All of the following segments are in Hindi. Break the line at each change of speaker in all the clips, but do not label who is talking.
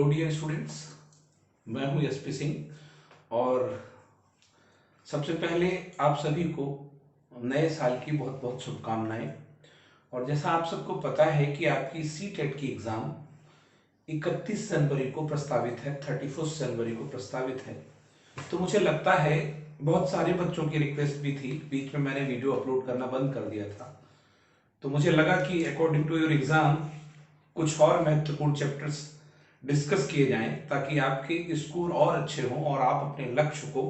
हेलो डियर स्टूडेंट्स, मैं हूं एसपी सिंह और सबसे पहले आप सभी को नए साल की बहुत बहुत शुभकामनाएं। और जैसा आप सबको पता है कि आपकी सीटेट की एग्ज़ाम 31 जनवरी को प्रस्तावित है, 31 जनवरी को प्रस्तावित है। तो मुझे लगता है बहुत सारे बच्चों की रिक्वेस्ट भी थी, बीच में मैंने वीडियो अपलोड करना बंद कर दिया था, तो मुझे लगा कि अकॉर्डिंग टू योर एग्ज़ाम कुछ और महत्वपूर्ण चैप्टर्स डिस्कस किए जाएं ताकि आपके स्कोर और अच्छे हों और आप अपने लक्ष्य को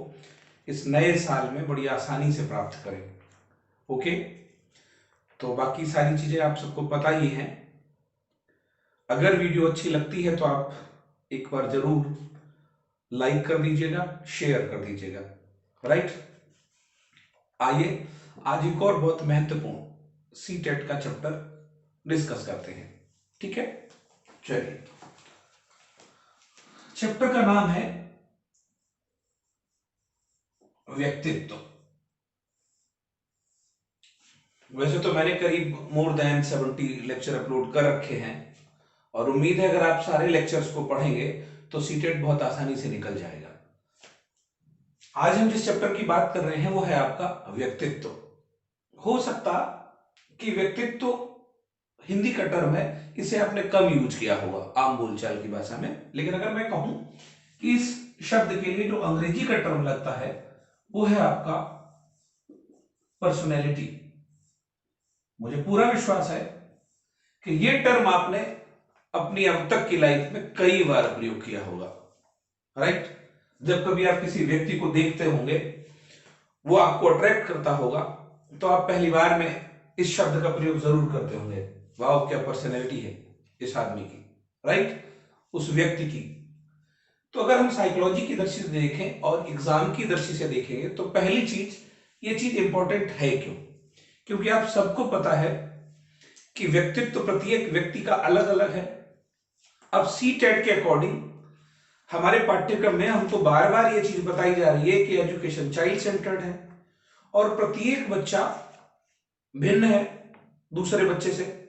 इस नए साल में बड़ी आसानी से प्राप्त करें। ओके, तो बाकी सारी चीजें आप सबको पता ही हैं। अगर वीडियो अच्छी लगती है तो आप एक बार जरूर लाइक कर दीजिएगा, शेयर कर दीजिएगा। राइट, आइए आज एक और बहुत महत्वपूर्ण सीटेट का चैप्टर डिस्कस करते हैं। ठीक है, चलिए। चैप्टर का नाम है व्यक्तित्व। वैसे तो मैंने करीब मोर देन 70 लेक्चर अपलोड कर रखे हैं और उम्मीद है अगर आप सारे लेक्चर्स को पढ़ेंगे तो सीटेट बहुत आसानी से निकल जाएगा। आज हम जिस चैप्टर की बात कर रहे हैं वो है आपका व्यक्तित्व। हो सकता कि व्यक्तित्व हिंदी का टर्म है, इसे आपने कम यूज किया होगा आम बोलचाल की भाषा में, लेकिन अगर मैं कहूं कि इस शब्द के लिए जो अंग्रेजी का टर्म लगता है वो है आपका पर्सनैलिटी। मुझे पूरा विश्वास है कि ये टर्म आपने अपनी अब तक की लाइफ में कई बार प्रयोग किया होगा। राइट, जब कभी आप किसी व्यक्ति को देखते होंगे, वो आपको अट्रैक्ट करता होगा, तो आप पहली बार में इस शब्द का प्रयोग जरूर करते होंगे, वाह क्या पर्सनैलिटी है इस आदमी की, राइट, उस व्यक्ति की। तो अगर हम साइकोलॉजी की दृष्टि से देखें और एग्जाम की दृष्टि से देखेंगे तो पहली चीज, ये चीज इंपॉर्टेंट है क्यों? क्योंकि आप सबको पता है कि व्यक्तित्व प्रत्येक व्यक्ति का अलग अलग है। अब सीटेट के अकॉर्डिंग हमारे पाठ्यक्रम में हमको बार बार ये चीज बताई जा रही है कि एजुकेशन चाइल्ड सेंटर्ड है और प्रत्येक बच्चा भिन्न है दूसरे बच्चे से।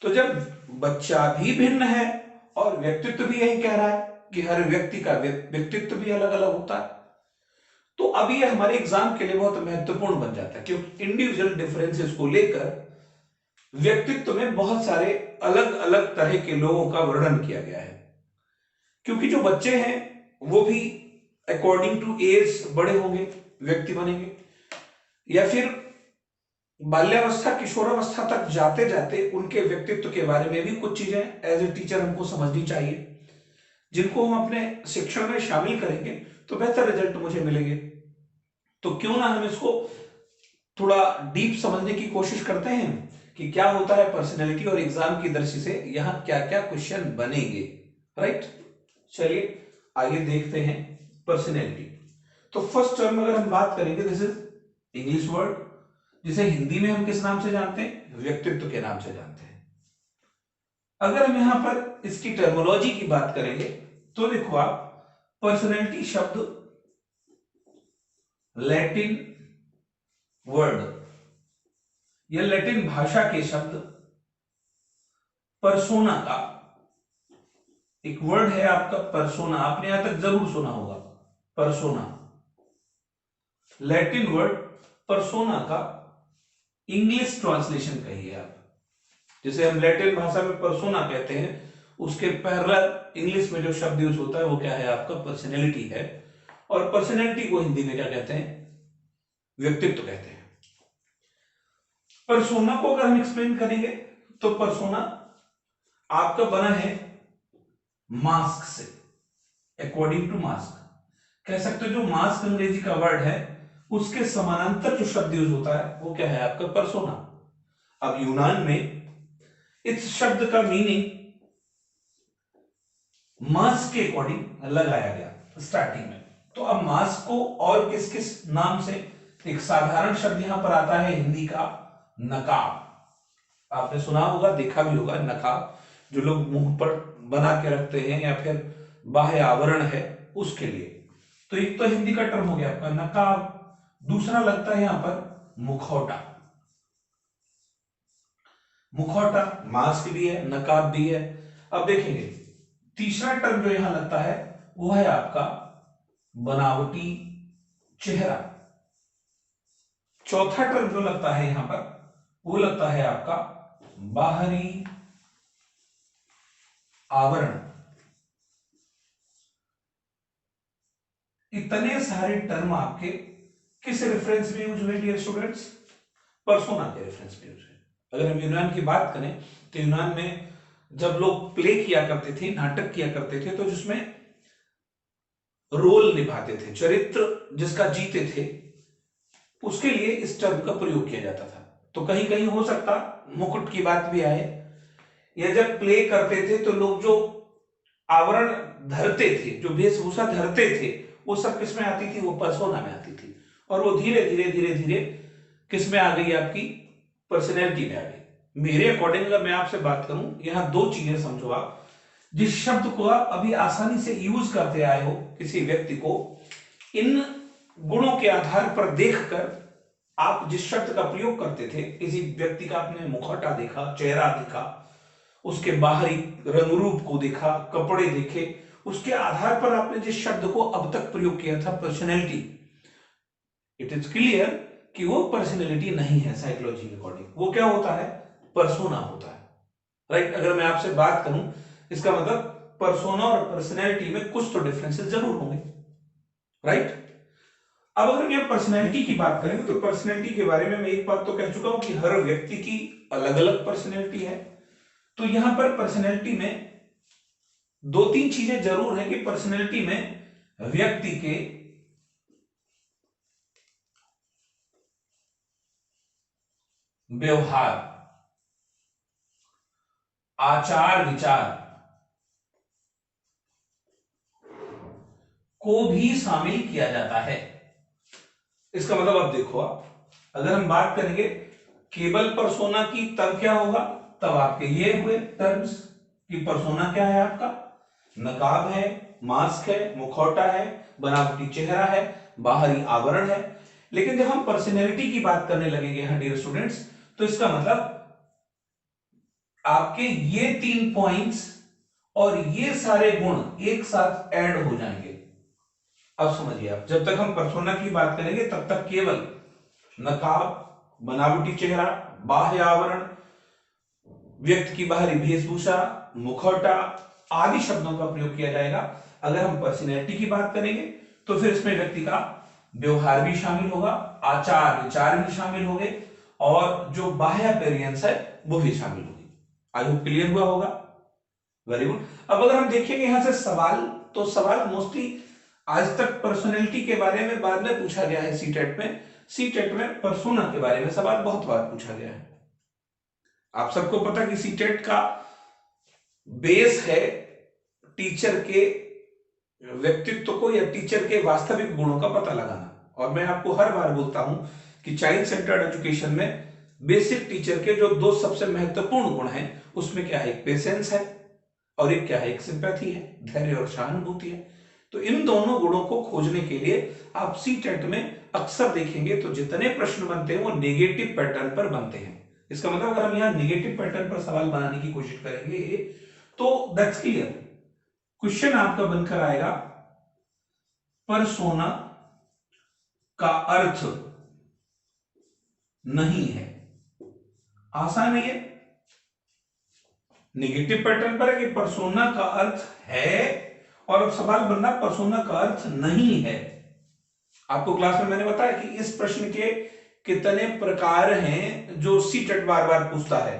तो जब बच्चा भी भिन्न है और व्यक्तित्व भी यही कह रहा है कि हर व्यक्ति का व्यक्तित्व भी अलग अलग होता है, तो अब ये हमारे एग्जाम के लिए बहुत महत्वपूर्ण बन जाता है, क्योंकि इंडिविजुअल डिफरेंसेस को लेकर व्यक्तित्व में बहुत सारे अलग अलग तरह के लोगों का वर्णन किया गया है। क्योंकि जो बच्चे हैं वो भी अकॉर्डिंग टू एज बड़े होंगे, व्यक्ति बनेंगे, या फिर बाल्यावस्था किशोरावस्था तक जाते जाते उनके व्यक्तित्व के बारे में भी कुछ चीजें एज ए टीचर हमको समझनी चाहिए, जिनको हम अपने शिक्षण में शामिल करेंगे तो बेहतर रिजल्ट मुझे मिलेंगे। तो क्यों ना हम इसको थोड़ा डीप समझने की कोशिश करते हैं कि क्या होता है पर्सनैलिटी और एग्जाम की दृष्टि से यहां क्या क्या क्वेश्चन बनेंगे। राइट, चलिए आगे देखते हैं पर्सनैलिटी। तो फर्स्ट टर्म अगर हम बात करेंगे, दिस इज इंग्लिश वर्ड, जिसे हिंदी में हम किस नाम से जानते हैं? व्यक्तित्व के नाम से जानते हैं। अगर हम यहां पर इसकी टर्मोलॉजी की बात करेंगे तो देखो आप, पर्सनैलिटी शब्द लैटिन वर्ड या लैटिन भाषा के शब्द पर्सोना का एक वर्ड है आपका पर्सोना, आपने यहां तक जरूर सुना होगा पर्सोना, लैटिन वर्ड पर्सोना का इंग्लिश ट्रांसलेशन कहिए आप। जिसे हम लैटिन भाषा में पर्सोना कहते हैं, उसके पैरेलल इंग्लिश में जो शब्द यूज होता है वो क्या है? आपका पर्सनैलिटी है। और पर्सनैलिटी को हिंदी में क्या कहते हैं? व्यक्तित्व कहते हैं। पर्सोना को अगर हम एक्सप्लेन करेंगे तो पर्सोना आपका बना है मास्क से, अकॉर्डिंग टू मास्क कह सकते हो। जो मास्क अंग्रेजी का वर्ड है उसके समानांतर जो शब्द यूज होता है वो क्या है? आपका पर्सोना। अब यूनान में इस शब्द का मीनिंग मास्क के अकॉर्डिंग लगाया गया स्टार्टिंग में। तो अब मास्क को और किस किस नाम से? एक साधारण शब्द यहां पर आता है हिंदी का नकाब, आपने सुना होगा, देखा भी होगा, नकाब जो लोग मुंह पर बना के रखते हैं या फिर बाह्य आवरण है उसके लिए। तो एक तो हिंदी का टर्म हो गया आपका नकाब, दूसरा लगता है यहां पर मुखौटा। मुखौटा मास्क भी है, नकाब भी है। अब देखेंगे तीसरा टर्म जो यहां लगता है वो है आपका बनावटी चेहरा। चौथा टर्म जो लगता है यहां पर वो लगता है आपका बाहरी आवरण। इतने सारे टर्म आपके किस रेफरेंस में यूज हुए डियर स्टूडेंट्स? पर्सोना के रेफरेंस में यूज हुए। अगर हम यूनान की बात करें तो यूनान में जब लोग प्ले किया करते थे, नाटक किया करते थे, तो जिसमें रोल निभाते थे, चरित्र जिसका जीते थे, उसके लिए इस टर्म का प्रयोग किया जाता था। तो कहीं कहीं हो सकता मुकुट की बात भी आए, या जब प्ले करते थे तो लोग जो आवरण धरते थे, जो वेशभूषा धरते थे, वो सब किस में आती थी? वो पर्सोना में आती थी। और वो धीरे धीरे धीरे धीरे किस में आ गई? आपकी पर्सनैलिटी में आ गई। मेरे अकॉर्डिंग अगर मैं आपसे बात करूं, यहां दो चीजें समझो आप। जिस शब्द को आप अभी आसानी से यूज करते आए हो किसी व्यक्ति को, इन गुणों के आधार पर देखकर आप जिस शब्द का प्रयोग करते थे, किसी व्यक्ति का आपने मुखौटा देखा, चेहरा देखा, उसके बाहरी रंग रूप को देखा, कपड़े देखे, उसके आधार पर आपने जिस शब्द को अब तक प्रयोग किया था पर्सनैलिटी, इट इज क्लियर कि वो पर्सनैलिटी नहीं है। साइकोलॉजी के अकॉर्डिंग वो क्या होता है? पर्सोना होता है। राइट? अगर मैं आपसे बात करूं, इसका मतलब पर्सोना और पर्सनैलिटी में कुछ तो डिफरेंसेस जरूर होंगे। राइट? अब अगर मैं पर्सनैलिटी की बात करें तो पर्सनैलिटी के बारे में मैं एक बात तो कह चुका हूं कि हर व्यक्ति की अलग अलग पर्सनैलिटी है। तो यहां पर पर्सनैलिटी में दो तीन चीजें जरूर है कि पर्सनैलिटी में व्यक्ति के व्यवहार, आचार विचार को भी शामिल किया जाता है। इसका मतलब अब देखो, आप अगर हम बात करेंगे केवल पर्सोना की, तब क्या होगा? तब आपके ये हुए टर्म्स कि पर्सोना क्या है? आपका नकाब है, मास्क है, मुखौटा है, बनावटी चेहरा है, बाहरी आवरण है। लेकिन जब हम पर्सनैलिटी की बात करने लगेंगे यहां डियर स्टूडेंट्स, तो इसका मतलब आपके ये 3 पॉइंट्स और ये सारे गुण एक साथ ऐड हो जाएंगे। अब समझिए, आप जब तक हम पर्सोना की बात करेंगे तब तक केवल नकाब, बनावटी चेहरा, बाह्य आवरण, व्यक्ति की बाहरी वेशभूषा, मुखौटा आदि शब्दों का प्रयोग किया जाएगा। अगर हम पर्सनैलिटी की बात करेंगे तो फिर इसमें व्यक्ति का व्यवहार भी शामिल होगा, आचार विचार भी शामिल होंगे, और जो बाह्य अपीयरेंस है वो भी शामिल होगी। आई होप क्लियर हुआ होगा। Very good. अब अगर हम देखेंगे यहां से सवाल, तो सवाल मोस्टली आज तक पर्सनैलिटी के बारे में बाद में पूछा गया है सीटेट में। सीटेट में पर्सोना के बारे में सवाल बहुत बार पूछा गया है। आप सबको पता कि सीटेट का बेस है टीचर के व्यक्तित्व को या टीचर के वास्तविक गुणों का पता लगाना। और मैं आपको हर बार बोलता हूं कि चाइल्ड सेंटर्ड एजुकेशन में बेसिक टीचर के जो दो सबसे महत्वपूर्ण गुण हैं, उसमें क्या है? एक पेशेंस है और एक क्या है? एक सिंपैथी है, धैर्य और सहानुभूति है। तो इन दोनों गुणों को खोजने के लिए आप सीटेट में अक्सर देखेंगे तो जितने प्रश्न बनते हैं वो नेगेटिव पैटर्न पर बनते हैं। इसका मतलब अगर हम यहां नेगेटिव पैटर्न पर सवाल बनाने की कोशिश करेंगे तो दैट्स क्लियर, क्वेश्चन आपका बनकर आएगा पर्सोना का अर्थ नहीं है। आसान है, नेगेटिव पैटर्न पर है कि पर्सोना का अर्थ है, और अब सवाल बन रहा पर्सोना का अर्थ नहीं है। आपको क्लास में मैंने बताया कि इस प्रश्न के कितने प्रकार हैं जो सीटेट बार बार पूछता है।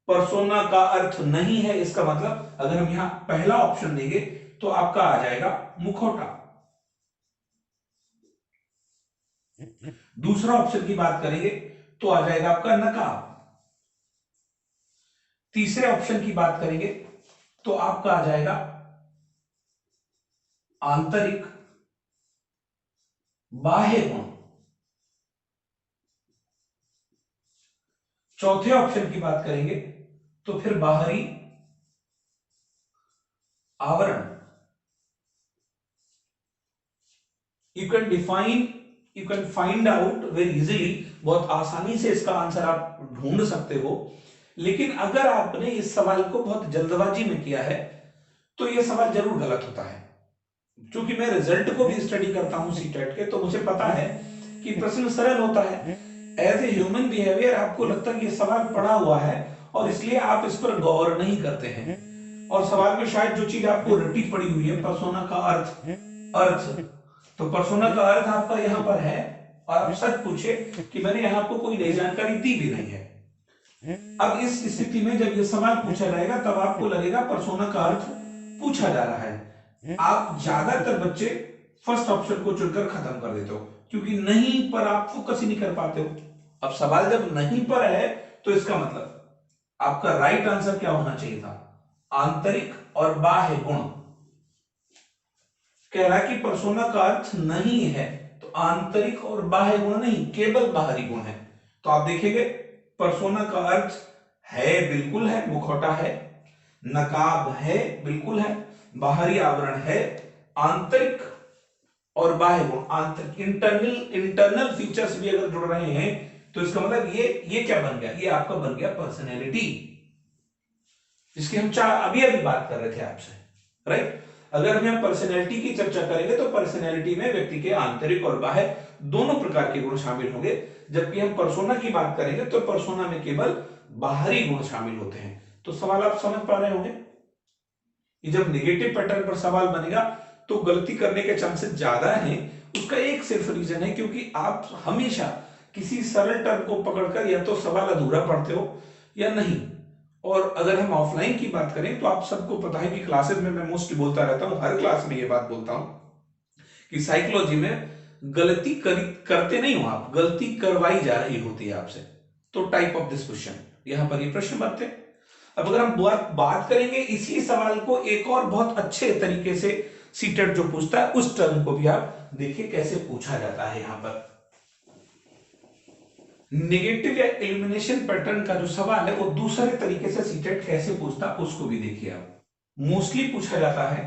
पर्सोना का अर्थ नहीं है, इसका मतलब अगर हम यहां पहला ऑप्शन देंगे तो आपका आ जाएगा मुखौटा। दूसरा ऑप्शन की बात करेंगे तो आ जाएगा आपका नकाब। तीसरे ऑप्शन की बात करेंगे तो आपका आ जाएगा आंतरिक बाह्य गुण। चौथे ऑप्शन की बात करेंगे तो फिर बाहरी आवरण। You can find out very easily, बहुत आसानी से इसका आंसर आप ढूंढ सकते हो। लेकिन अगर आपने इस सवाल को बहुत जल्दबाजी में किया है तो ये सवाल जरूर गलत होता है। क्योंकि मैं रिजल्ट को भी स्टडी करता हूं सीटेट के, तो मुझे पता है कि प्रश्न सरल होता है। एज ए ह्यूमन बिहेवियर आपको लगता है कि ये सवाल पड़ा हुआ है और इसलिए आप इस पर गौर नहीं करते हैं, और सवाल में शायद जो चीज आपको रटी पड़ी हुई है, पर्सोना का अर्थ, अर्थ, तो पर्सोना का अर्थ आपका यहाँ पर है, और आप सच पूछे कि मैंने यहाँ आपको कोई नई जानकारी दी भी नहीं है। अब इस स्थिति में जब ये सवाल पूछा जाएगा तब आपको लगेगा पर्सोना का अर्थ पूछा जा रहा है। आप ज्यादातर बच्चे फर्स्ट ऑप्शन को चुनकर खत्म कर देते हो, क्योंकि नहीं पर आप फोकस ही नहीं कर पाते हो। अब सवाल जब नहीं पर है तो इसका मतलब आपका राइट आंसर क्या होना चाहिए था, आंतरिक और बाह्य गुण। कह रहा है कि पर्सोना का अर्थ नहीं है, तो आंतरिक और बाह्य गुण नहीं, केवल बाहरी गुण है। तो आप देखेंगे पर्सोना का अर्थ है, बिल्कुल है, मुखौटा है, नकाब है, बिल्कुल है, बाहरी आवरण है, आंतरिक और बाह्य गुण, आंतरिक इंटरनल फीचर्स भी अगर जुड़ रहे हैं तो इसका मतलब ये क्या बन गया, ये आपका बन गया पर्सनैलिटी, जिसकी हम अभी अभी बात कर रहे थे आपसे, राइट। अगर हम यहाँ पर्सनैलिटी की चर्चा करेंगे तो पर्सनैलिटी में व्यक्ति के आंतरिक और बाह्य दोनों प्रकार के गुण शामिल होंगे, जबकि हम पर्सोना की बात करेंगे तो पर्सोना में केवल बाहरी गुण शामिल होते हैं। तो सवाल आप समझ पा रहे होंगे कि जब नेगेटिव पैटर्न पर सवाल बनेगा तो गलती करने के चांसेस ज्यादा हैं। उसका एक सिर्फ रीजन है, क्योंकि आप हमेशा किसी सरल टर्म को पकड़कर या तो सवाल अधूरा पढ़ते हो या नहीं। और अगर हम ऑफलाइन की बात करें तो आप सबको पता है कि क्लासेस में मैं मोस्टली बोलता रहता हूं, हर क्लास में ये बात बोलता हूं कि साइकोलॉजी में गलती करते नहीं हो आप, गलती करवाई जा रही होती है आपसे। तो टाइप ऑफ दिस क्वेश्चन, यहां पर ये प्रश्न बनते हैं। अब अगर हम बात करेंगे इसी सवाल को एक और बहुत अच्छे तरीके से सीटेट जो पूछता है उस टर्म को भी आप देखिए कैसे पूछा जाता है। यहां पर नेगेटिव या एलिमिनेशन पैटर्न का जो सवाल है वो दूसरे तरीके से सीटेट कैसे पूछता है उसको भी देखिए आप। मोस्टली पूछा जाता है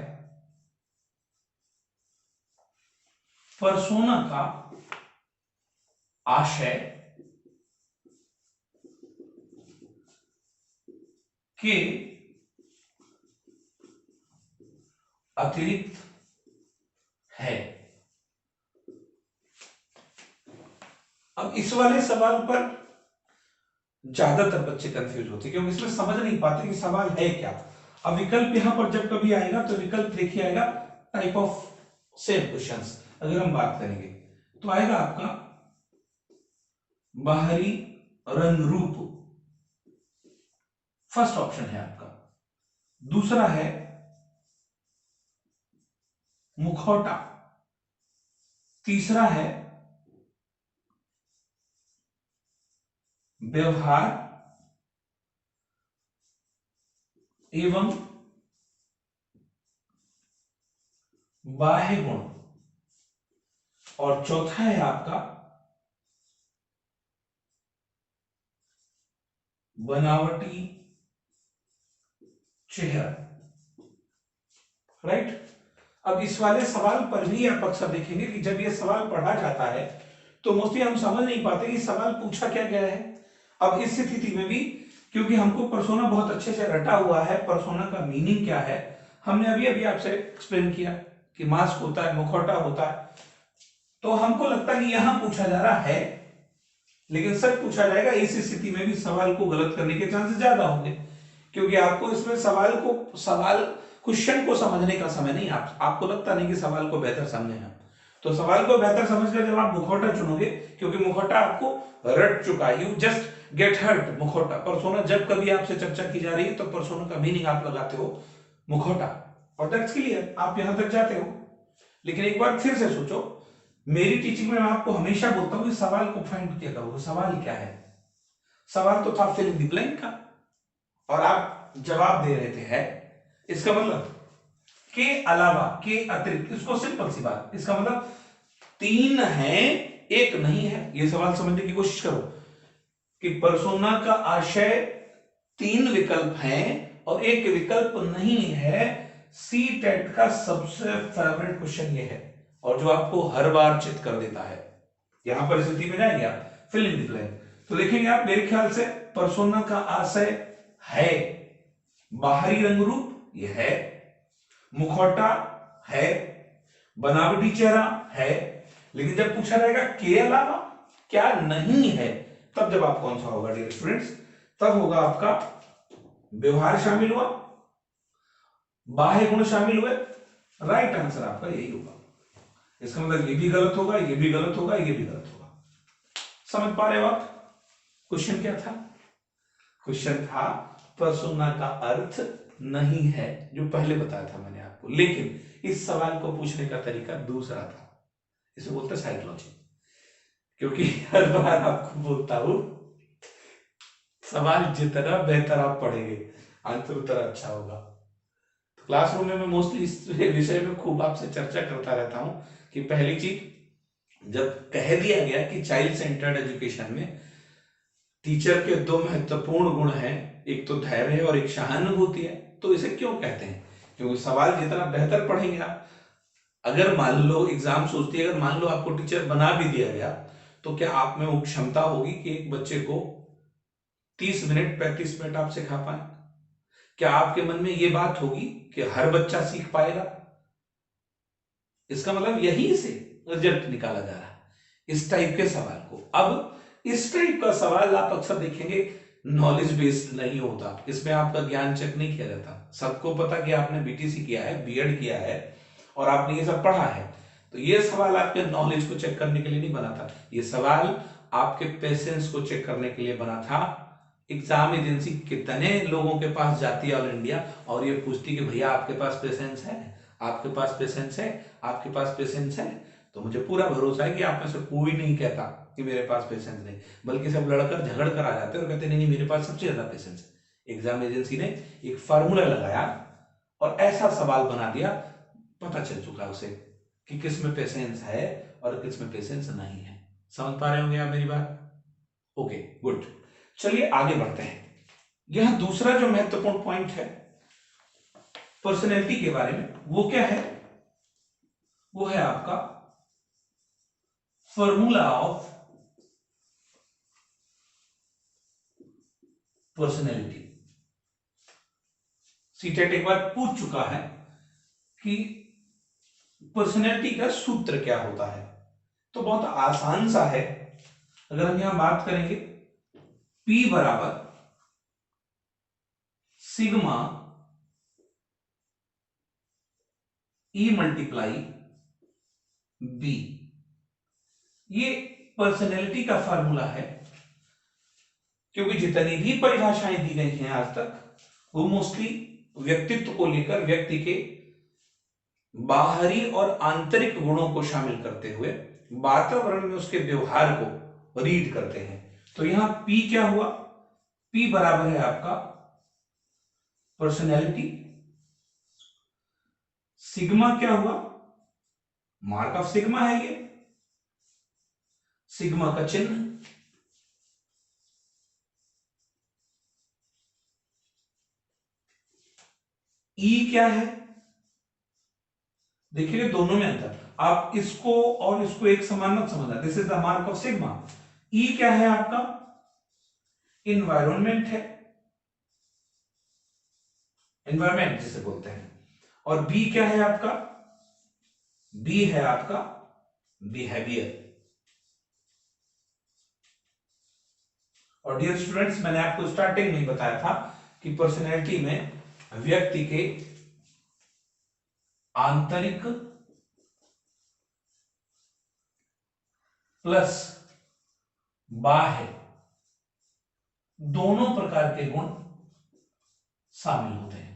पर्सोना का आशय के अतिरिक्त है। अब इस वाले सवाल पर ज्यादातर बच्चे कंफ्यूज होते हैं, क्योंकि इसमें समझ नहीं पाते कि सवाल है क्या। अब विकल्प यहां पर जब कभी आएगा तो विकल्प देखिए आएगा टाइप ऑफ सेम क्वेश्चंस। अगर हम बात करेंगे तो आएगा आपका बाहरी रंग रूप, फर्स्ट ऑप्शन है आपका। दूसरा है मुखौटा, तीसरा है व्यवहार एवं बाह्य गुण, और चौथा है आपका बनावटी चेहरा, राइट। अब इस वाले सवाल पर भी आप अक्सर देखेंगे कि जब यह सवाल पढ़ा जाता है तो मोस्टली हम समझ नहीं पाते कि सवाल पूछा क्या गया है। अब इस स्थिति में भी क्योंकि हमको पर्सोना बहुत अच्छे से रटा हुआ है, पर्सोना का मीनिंग क्या है हमने अभी अभी आपसे एक्सप्लेन किया कि मास्क होता है, मुखौटा होता है, तो हमको लगता है कि यहां पूछा जा रहा है, लेकिन सच पूछा जाएगा इस स्थिति में भी सवाल को गलत करने के चांसेस ज्यादा होंगे, क्योंकि आपको इसमें सवाल क्वेश्चन को समझने का समय नहीं, आपको लगता नहीं कि सवाल को बेहतर समझे हैं। तो सवाल को बेहतर समझकर जब आप मुखौटा चुनोगे, क्योंकि मुखौटा आपको रट चुका है, यू जस्ट गेट हर्ट मुखौटा। पर्सोना जब कभी आपसे चर्चा की जा रही है तो पर्सोना का मीनिंग आप लगाते हो मुखौटा, और दैट्स क्लियर, आप यहां तक जाते हो। लेकिन एक बार फिर से सोचो, मेरी टीचिंग में मैं आपको हमेशा बोलता हूं कि सवाल को फाइंड किया करो, सवाल क्या है। सवाल तो था फिल इन द ब्लैंक का, और आप जवाब दे रहे थे है, इसका मतलब के अलावा, के अतिरिक्त, इसको सिंपल सी बात, इसका मतलब 3 है 1 नहीं है। ये सवाल समझने की कोशिश करो कि पर्सोना का आशय 3 विकल्प हैं और 1 विकल्प नहीं है। सी टेट का सबसे फेवरेट क्वेश्चन ये है, और जो आपको हर बार चित कर देता है। यहां पर स्थिति में जाएंगे आप फिल इन द ब्लैंक, तो देखेंगे आप मेरे ख्याल से पर्सोना का आशय है बाहरी रंग रूप, ये है, मुखौटा है, बनावटी चेहरा है, लेकिन जब पूछा जाएगा के अलावा क्या नहीं है, तब जब आप कौन सा होगा डियर स्टूडेंट्स, तब होगा आपका व्यवहार शामिल हुआ, बाह्य गुण शामिल हुए। राइट आंसर आपका यही होगा। इसका मतलब ये भी गलत होगा, ये भी गलत होगा, ये भी गलत होगा। समझ पा रहे हो आप? क्वेश्चन क्या था? क्वेश्चन था पर्सोना का अर्थ नहीं है, जो पहले बताया था मैंने आपको, लेकिन इस सवाल को पूछने का तरीका दूसरा था। इसे बोलते साइकोलॉजी। क्योंकि हर बार आपको बोलता हूं सवाल जितना बेहतर आप पढ़ेंगे आंसर उतना अच्छा होगा। तो क्लासरूम में मैं मोस्टली इस विषय में खूब आपसे चर्चा करता रहता हूं कि पहली चीज जब कह दिया गया कि चाइल्ड सेंटर्ड एजुकेशन में टीचर के दो महत्वपूर्ण गुण हैं, एक तो धैर्य और एक सहानुभूति है, तो इसे क्यों कहते हैं? क्योंकि सवाल जितना बेहतर पढ़ेंगे आप, अगर मान लो एग्जाम सोचती है, अगर मान लो आपको टीचर बना भी दिया गया, तो क्या आप में वो क्षमता होगी कि एक बच्चे को 30 मिनट 35 मिनट आप सिखा पाए? क्या आपके मन में ये बात होगी कि हर बच्चा सीख पाएगा? इसका मतलब यहीं से रिजल्ट निकाला जा रहा है इस टाइप के सवाल को। अब इस टाइप का सवाल आप अक्सर देखेंगे नॉलेज बेस्ड नहीं होता, इसमें आपका ज्ञान चेक नहीं किया जाता। सबको पता कि आपने बीटीसी किया है, बीएड किया है और आपने ये सब पढ़ा है, तो ये सवाल आपके नॉलेज को चेक करने के लिए नहीं बना था, ये सवाल आपके पेशेंस को चेक करने के लिए बना था। एग्जाम एजेंसी कितने लोगों के पास जाती है ऑल इंडिया और ये पूछती कि भैया आपके पास पेशेंस है, आपके पास पेशेंस है, आपके पास पेशेंस है? तो मुझे पूरा भरोसा है कि आप में से कोई नहीं कहता कि मेरे पास पेशेंस नहीं, बल्कि सब लड़कर झगड़ कर आ जाते हैं और कहते नहीं मेरे पास सबसे ज्यादा पेशेंस है। एग्जाम एजेंसी ने एक फार्मूला लगाया और ऐसा सवाल बना दिया, पता चल चुका उसे कि किस में पेशेंस है और किस में पेशेंस नहीं है। समझ पा रहे होंगे आप मेरी बात? ओके गुड, चलिए आगे बढ़ते हैं। यह दूसरा जो महत्वपूर्ण पॉइंट है पर्सनैलिटी के बारे में, वो क्या है? वो है आपका फॉर्मूला ऑफ पर्सनैलिटी। सीटेट एक बार पूछ चुका है कि पर्सनैलिटी का सूत्र क्या होता है, तो बहुत आसान सा है। अगर हम यहां बात करेंगे P बराबर सिग्मा E मल्टीप्लाई B, ये पर्सनैलिटी का फार्मूला है। क्योंकि जितनी भी परिभाषाएं दी गई हैं आज तक वो मोस्टली व्यक्तित्व को लेकर व्यक्ति के बाहरी और आंतरिक गुणों को शामिल करते हुए वातावरण में उसके व्यवहार को रीड करते हैं। तो यहां P क्या हुआ? P बराबर है आपका पर्सनैलिटी, सिग्मा क्या हुआ? मार्क ऑफ सिग्मा है ये, सिग्मा का चिन्ह, ई क्या है? देखिए दोनों में अंतर, आप इसको और इसको एक समान मत समझना। This is the mark of sigma. E क्या है आपका? इन्वायरमेंट है, एनवायरमेंट जिसे बोलते हैं। और बी क्या है आपका? बी है आपका बिहेवियर। और डियर स्टूडेंट्स, मैंने आपको स्टार्टिंग में ही बताया था कि पर्सनैलिटी में व्यक्ति के आंतरिक प्लस बाह्य दोनों प्रकार के गुण शामिल होते हैं।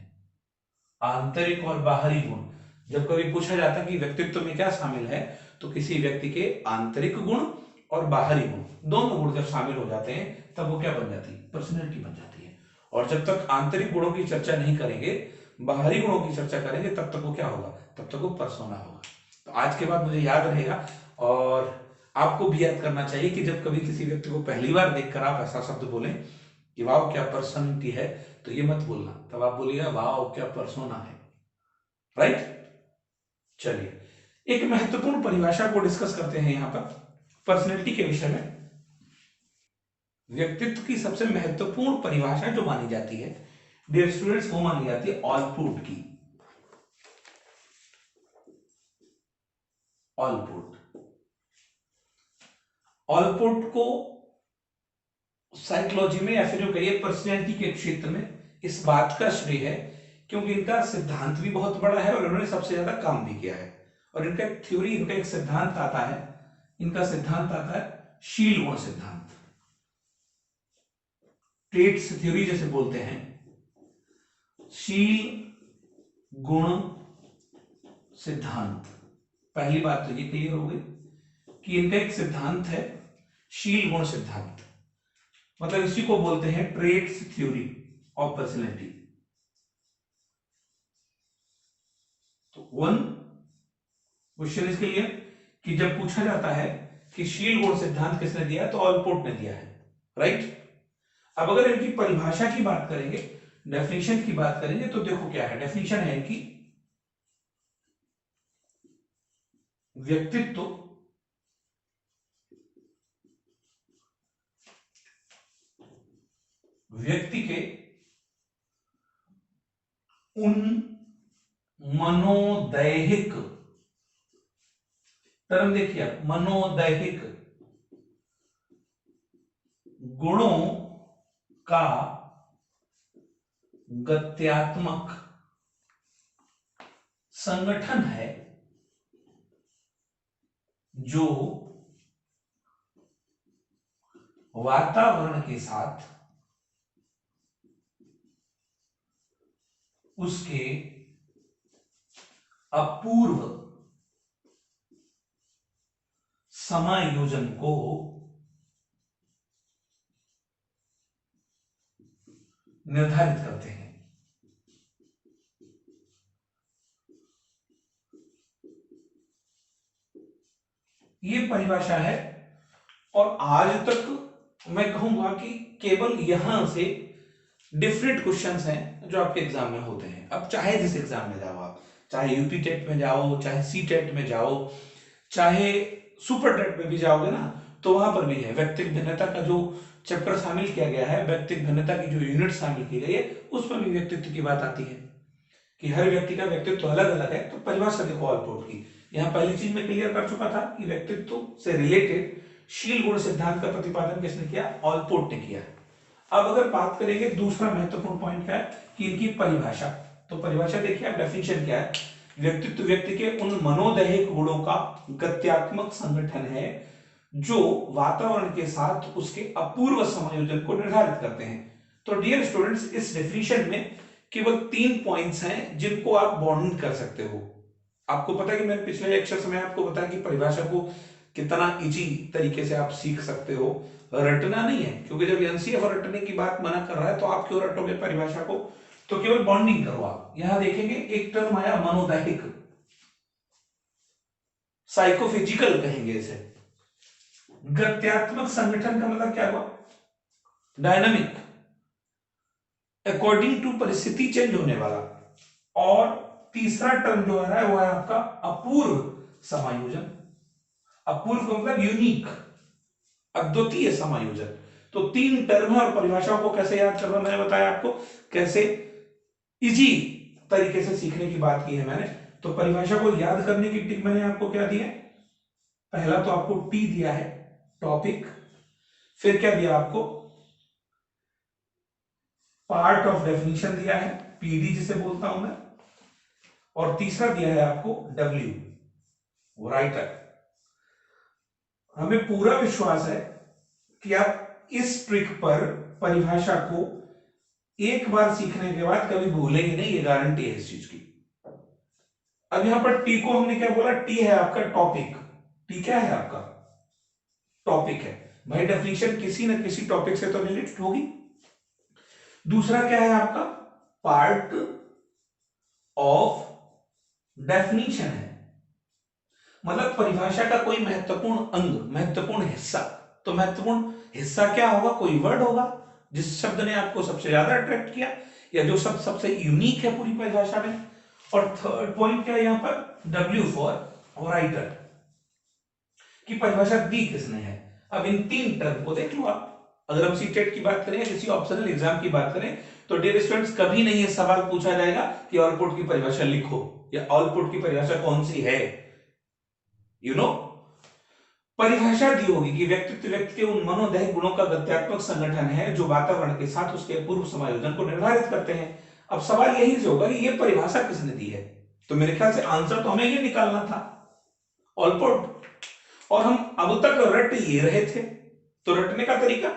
आंतरिक और बाहरी गुण, जब कभी पूछा जाता है कि व्यक्तित्व में क्या शामिल है, तो किसी व्यक्ति के आंतरिक गुण और बाहरी गुण दोनों गुण जब शामिल हो जाते हैं तब वो क्या बन जाती है? पर्सनैलिटी बन जाती है। और जब तक आंतरिक गुणों की चर्चा नहीं करेंगे, बाहरी गुणों की चर्चा करेंगे, तब तक वो क्या होगा? तब तक वो पर्सोना होगा। तो आज के बाद मुझे याद रहेगा और आपको भी याद करना चाहिए कि जब कभी किसी व्यक्ति को पहली बार देखकर आप ऐसा शब्द बोलें कि वाह क्या पर्सनैलिटी है, तो ये मत बोलना, तब आप बोलिएगा वाह क्या पर्सोना है। राइट? चलिए एक महत्वपूर्ण परिभाषा को डिस्कस करते हैं यहां पर पर्सनैलिटी के विषय में। व्यक्तित्व की सबसे महत्वपूर्ण परिभाषा जो मानी जाती है डियर स्टूडेंट्स, वो मानी जाती है ऑलपुट की। ऑलपोर्ट। ऑलपोर्ट को साइकोलॉजी में या फिर जो कहिए पर्सनैलिटी के क्षेत्र में इस बात का श्रेय है क्योंकि इनका सिद्धांत भी बहुत बड़ा है और इन्होंने सबसे ज्यादा काम भी किया है। और इनका एक थ्योरी, इनका एक सिद्धांत आता है, इनका सिद्धांत आता है शील गुण सिद्धांत, ट्रेट्स थ्योरी जैसे बोलते हैं। शील गुण सिद्धांत, पहली बात तो ये क्लियर हो गई कि इनका एक सिद्धांत है शील गुण सिद्धांत, मतलब इसी को बोलते हैं ट्रेट्स थ्योरी ऑफ पर्सनैलिटी। तो वन क्वेश्चन इसके लिए कि जब पूछा जाता है कि शील गुण सिद्धांत किसने दिया है तो ऑलपोर्ट ने दिया है, राइट। अब अगर इनकी परिभाषा की बात करेंगे, डेफिनेशन की बात करेंगे तो देखो क्या है डेफिनेशन है कि व्यक्तित्व व्यक्ति के उन मनोदैहिक, टर्म देखिए आप, मनोदैहिक गुणों का गत्यात्मक संगठन है जो वातावरण के साथ उसके अपूर्व समायोजन को निर्धारित करते हैं। ये परिभाषा है और आज तक मैं कहूंगा कि केवल यहां से डिफरेंट क्वेश्चंस हैं जो आपके एग्जाम में होते हैं। अब चाहे जिस एग्जाम में जाओ आप, चाहे यूपी टेट में जाओ, चाहे सी टेट में जाओ, चाहे सुपर टेट में भी जाओगे ना, तो वहां पर भी है व्यक्तिगत भिन्नता का जो चैप्टर शामिल किया गया है, व्यक्तिगत भिन्नता की जो यूनिट शामिल की गई है, उसमें भी व्यक्तित्व की बात आती है कि हर व्यक्ति का व्यक्तित्व अलग अलग है। तो परिभाषा देखो ऑलपोर्ट की, यहाँ पहली चीज मैं क्लियर कर चुका था कि व्यक्तित्व से रिलेटेड शील गुण सिद्धांत का प्रतिपादन किसने किया, ऑलपोर्ट ने किया। अब अगर बात करेंगे दूसरा महत्वपूर्ण पॉइंट क्या है कि इनकी परिभाषा, तो परिभाषा देखिए आप, डेफिनेशन क्या है, व्यक्तित्व व्यक्ति के उन मनोदैहिक गुणों का गत्यात्मक संगठन है जो वातावरण के साथ उसके अपूर्व समायोजन को निर्धारित करते हैं। तो डियर स्टूडेंट्स, इस डेफिनेशन में केवल 3 पॉइंट्स हैं जिनको आप बॉन्ड कर सकते हो। आपको पता है कि मैंने पिछले लेक्चर में आपको बताया कि परिभाषा को कितना इजी तरीके से आप सीख सकते हो, रटना नहीं है, क्योंकि जब एनसीएफ रटने की बात मना कर रहा है तो आप क्यों रटोगे परिभाषा को, तो केवल बॉन्डिंग करो आप। यहां देखेंगे एक टर्म आया मनोदैहिक, साइकोफिजिकल कहेंगे इसे। गत्यात्मक संगठन का मतलब क्या हुआ, डायनामिक, अकॉर्डिंग टू परिस्थिति चेंज होने वाला। और तीसरा टर्म जो आ रहा है वो है आपका अपूर्व समायोजन। अपूर्व का मतलब यूनिक, अद्वितीय समायोजन। तो 3 टर्म है और परिभाषाओं को कैसे याद करना मैंने बताया आपको, कैसे इजी तरीके से सीखने की बात की है मैंने। तो परिभाषा को याद करने की टिप मैंने आपको क्या दी है, पहला तो आपको टी दिया है, टॉपिक, फिर क्या दिया आपको, पार्ट ऑफ डेफिनेशन दिया है, पीडी जिसे बोलता हूं मैं, और तीसरा दिया है आपको डब्ल्यू, राइटर। हमें पूरा विश्वास है कि आप इस ट्रिक पर परिभाषा को एक बार सीखने के बाद कभी भूलेंगे नहीं, ये गारंटी है इस चीज की। अब यहां पर टी को हमने क्या बोला, टी है आपका टॉपिक। टी क्या है आपका, टॉपिक है भाई। डेफिनेशन किसी न किसी टॉपिक से तो रिलेटेड होगी। दूसरा क्या है आपका, पार्ट ऑफ डेफिनेशन है, मतलब परिभाषा का कोई महत्वपूर्ण अंग, महत्वपूर्ण हिस्सा। तो महत्वपूर्ण हिस्सा क्या होगा, कोई वर्ड होगा जिस शब्द ने आपको सबसे ज्यादा अट्रैक्ट किया या जो शब्द सबसे यूनिक है पूरी परिभाषा में। और थर्ड पॉइंट क्या है यहां पर, डब्ल्यू फॉर राइटर, की परिभाषा दी किसने है। अब इन 3 टर्म को देख लो आप। अगर हम सीटेट की बात करें, किसी ऑप्शनल एग्जाम की बात करें, तो डियर स्टूडेंट्स कभी नहीं ये सवाल पूछा जाएगा कि ऑलपोर्ट की परिभाषा लिखो या ऑलपोर्ट की परिभाषा कौन सी है। यू नो, परिभाषा दी होगी कि व्यक्तित्व व्यक्ति के उन मनोदैहिक गुणों का गत्यात्मक संगठन है जो वातावरण के साथ उसके पूर्व समायोजन को निर्धारित करते हैं। अब सवाल यही से होगा कि ये परिभाषा किसने दी है, तो मेरे ख्याल से आंसर तो हमें ये निकालना था, ऑलपोर्ट। और हम अब तक रट ये रहे थे, तो रटने का तरीका,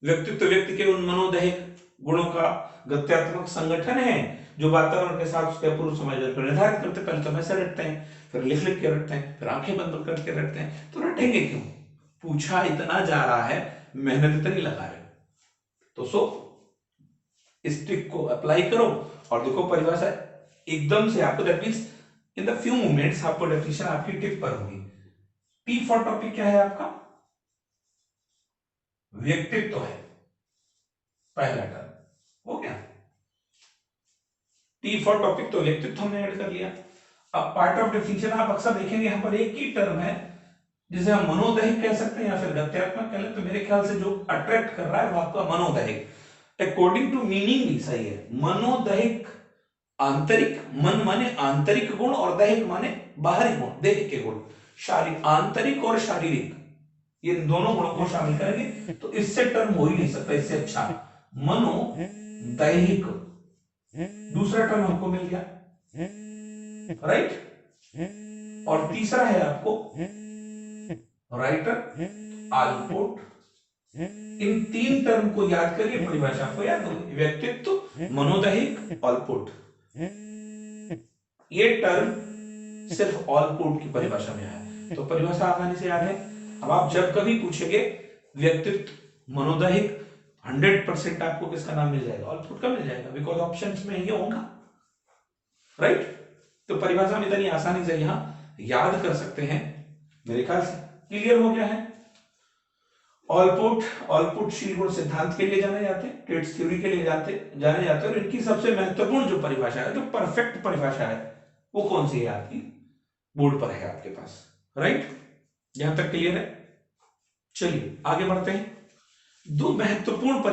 व्यक्तित्व व्यक्ति के उन मनोदैहिक गुणों का गत्यात्मक संगठन है जो वातावरण के साथ उसके पूर्व समायोजन को निर्धारित करते। पहले तो हम ऐसे रटते हैं, फिर लिख लिख के रटते हैं, फिर आंखें बंद करके रटते हैं। तो रटेंगे क्यों, पूछा इतना जा रहा है, मेहनत इतनी लगा रहे हो, तो सो इस ट्रिक को अप्लाई करो और देखो परिभाषा एकदम से आपको, that means in the few moments आपको डेफिनेशन आपकी टिप पर होगी। टी फॉर टॉपिक क्या है आपका, व्यक्तित्व है, पहला टर्म हो गया। टी फॉर टॉपिक तो व्यक्तित्व हमने ऐड कर लिया। अब पार्ट ऑफ डेफिनेशन आप अक्सर देखेंगे यहां पर एक ही टर्म है जिसे हम मनोदैहिक कह सकते हैं या फिर गत्यात्मक कह लें। तो मेरे ख्याल से जो अट्रैक्ट कर रहा है वो आपका मनोदैहिक, अकॉर्डिंग टू मीनिंग भी सही है। मनोदैहिक आंतरिक, मन माने आंतरिक गुण और दैहिक माने बाहरी गुण, देह के गुण, शारीरिक, आंतरिक और शारीरिक, ये दोनों गुणों को शामिल करेंगे। तो इससे टर्म हो ही नहीं सकता इससे अच्छा, मनो दैहिक, दूसरा टर्म हमको मिल गया, राइट। और तीसरा है आपको राइटर, आलपोर्ट। इन तीन टर्म को याद करिए, परिभाषा को याद होगी, व्यक्तित्व, मनोदैहिक, ऑलपोर्ट। ये टर्म सिर्फ ऑलपोर्ट की परिभाषा में है, तो परिभाषा आसानी से याद है। अब आप जब कभी पूछेंगे व्यक्तित्व, मनोदैहिक, 100% आपको किसका नाम मिल जाएगा, ऑलपोर्ट का मिल जाएगा, बिकॉज ऑप्शंस में ये होगा, राइट। तो परिभाषा में इतनी आसानी से यहां याद कर सकते हैं, मेरे ख्याल से क्लियर हो गया है। ऑलपोर्ट शील गुण सिद्धांत के लिए जाने जाते हैं, टेट्स थ्योरी के लिए जाने जाते हैं। और इनकी सबसे महत्वपूर्ण जो परिभाषा है, जो परफेक्ट परिभाषा है, वो कौन सी है आपकी, बोर्ड पर है आपके पास, राइट। यहां तक क्लियर है। चलिए आगे बढ़ते हैं। दो महत्वपूर्ण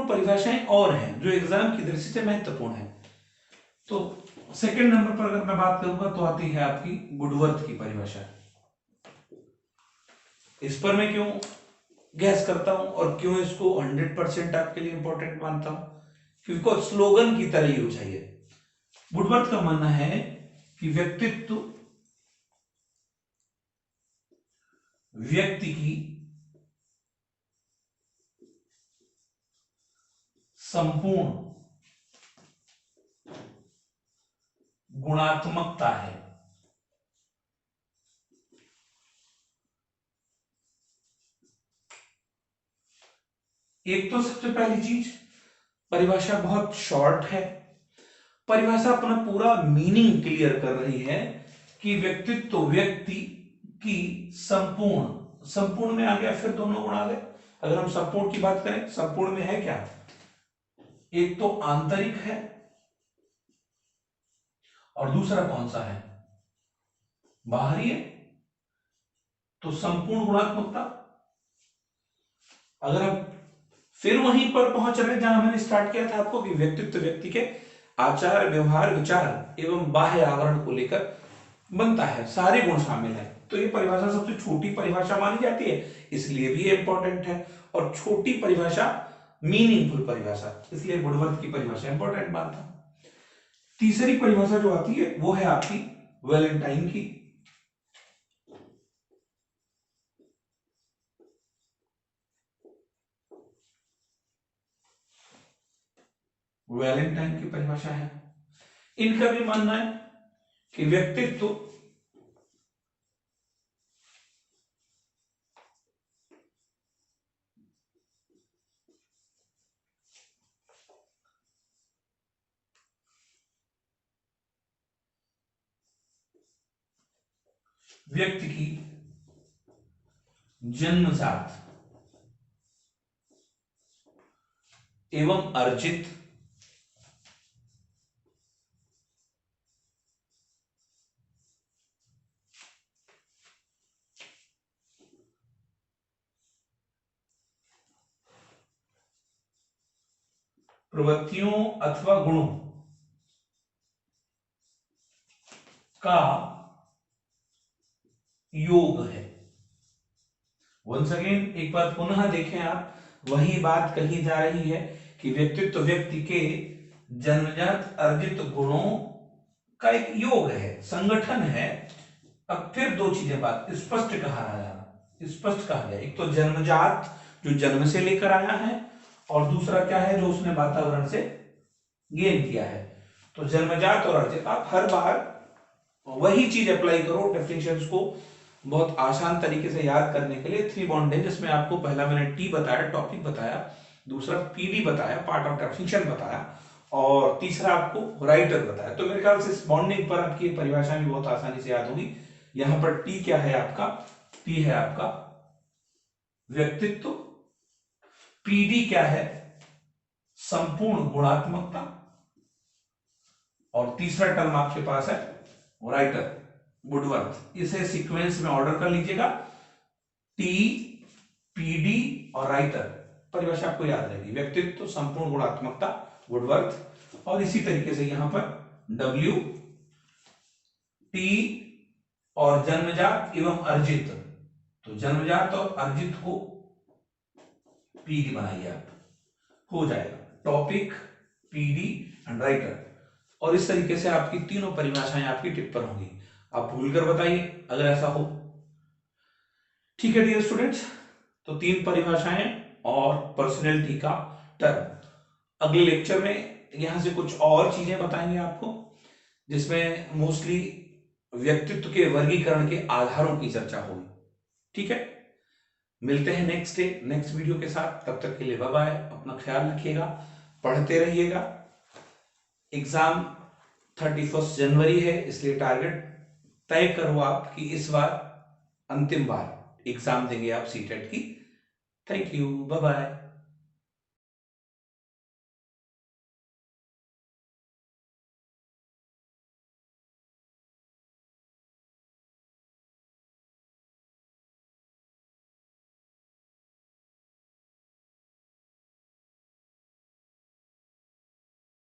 परिभाषाएं और हैं जो एग्जाम की दृष्टि से महत्वपूर्ण है। तो सेकंड नंबर पर अगर मैं बात करूंगा तो आती है आपकी वुडवर्थ की परिभाषा। इस पर मैं क्यों गैस करता हूं और क्यों इसको 100% आपके लिए इंपॉर्टेंट मानता हूं, क्योंकि स्लोगन की तरह यूज है ये। वुडवर्थ का मानना है कि व्यक्तित्व व्यक्ति की संपूर्ण गुणात्मकता है। एक तो सबसे पहली चीज, परिभाषा बहुत शॉर्ट है, परिभाषा अपना पूरा मीनिंग क्लियर कर रही है कि व्यक्तित्व व्यक्ति की संपूर्ण में आ गया, फिर दोनों गुण आ गए। अगर हम संपूर्ण की बात करें, संपूर्ण में है क्या, एक तो आंतरिक है और दूसरा कौन सा है, बाहरी है। तो संपूर्ण गुणात्मकता, अगर हम फिर वहीं पर पहुंच रहे जहां मैंने स्टार्ट किया था आपको कि व्यक्तित्व व्यक्ति के आचार व्यवहार विचार एवं बाह्य आवरण को लेकर बनता है, सारे गुण शामिल है। तो ये परिभाषा सबसे छोटी परिभाषा मानी जाती है, इसलिए भी ये इंपॉर्टेंट है। और छोटी परिभाषा मीनिंगफुल परिभाषा, इसलिए वुडवर्थ की परिभाषा इंपॉर्टेंट मानता हूं। तीसरी परिभाषा जो आती है वो है आपकी वैलेंटाइन की। वैलेंटाइन की परिभाषा है, इनका भी मानना है कि व्यक्तित्व व्यक्ति की जन्मजात एवं अर्जित प्रवृत्तियों अथवा गुणों का योग है। वंस अगेन एक बार पुनः देखें आप, वही बात कही जा रही है कि व्यक्तित्व व्यक्ति के जन्मजात अर्जित गुणों का एक योग है, संगठन है। अब फिर दो चीजें बात स्पष्ट कहा गया, एक तो जन्मजात जो जन्म से लेकर आया है, और दूसरा क्या है जो उसने वातावरण से गेन किया है। तो जन्मजात और अर्जित, आप हर बार वही चीज अप्लाई करो डेफिनेशंस को बहुत आसान तरीके से याद करने के लिए। 3 बॉन्ड है जिसमें आपको पहला मैंने टी बताया, टॉपिक बताया, दूसरा पीडी बताया, पार्ट ऑफ डेफिनेशन बताया, और तीसरा आपको राइटर बताया। तो मेरे ख्याल से इस बॉन्डिंग पर आपकी परिभाषा भी बहुत आसानी से याद होगी। यहां पर टी क्या है आपका, टी है आपका व्यक्तित्व, पीडी क्या है संपूर्ण गुणात्मकता, और तीसरा टर्म आपके पास है राइटर, वुडवर्थ। इसे सीक्वेंस में ऑर्डर कर लीजिएगा, टी, पीडी और राइटर। परिभाषा आपको याद रहेगी, व्यक्तित्व, संपूर्ण गुणात्मकता, वुडवर्थ, और इसी तरीके से यहां पर डब्ल्यू, टी और जन्मजात एवं अर्जित। तो जन्मजात और अर्जित को पीडी बनाइए आप, हो जाएगा टॉपिक, पीडी एंड राइटर। और इस तरीके से आपकी तीनों परिभाषाएं आपकी टिक पर होंगी। आप भूलकर बताइए अगर ऐसा हो। ठीक है डियर स्टूडेंट्स, तो 3 परिभाषाएं और पर्सनैलिटी का टर्म। अगले लेक्चर में यहां से कुछ और चीजें बताएंगे आपको, जिसमें मोस्टली व्यक्तित्व के वर्गीकरण के आधारों की चर्चा होगी। ठीक है, मिलते हैं नेक्स्ट डे नेक्स्ट वीडियो के साथ। तब तक के लिए बाय बाय, अपना ख्याल रखिएगा, पढ़ते रहिएगा। एग्जाम 31 जनवरी है, इसलिए टारगेट तय करो आप कि इस बार अंतिम बार एग्जाम देंगे आप सीटेट की। Thank you, bye bye.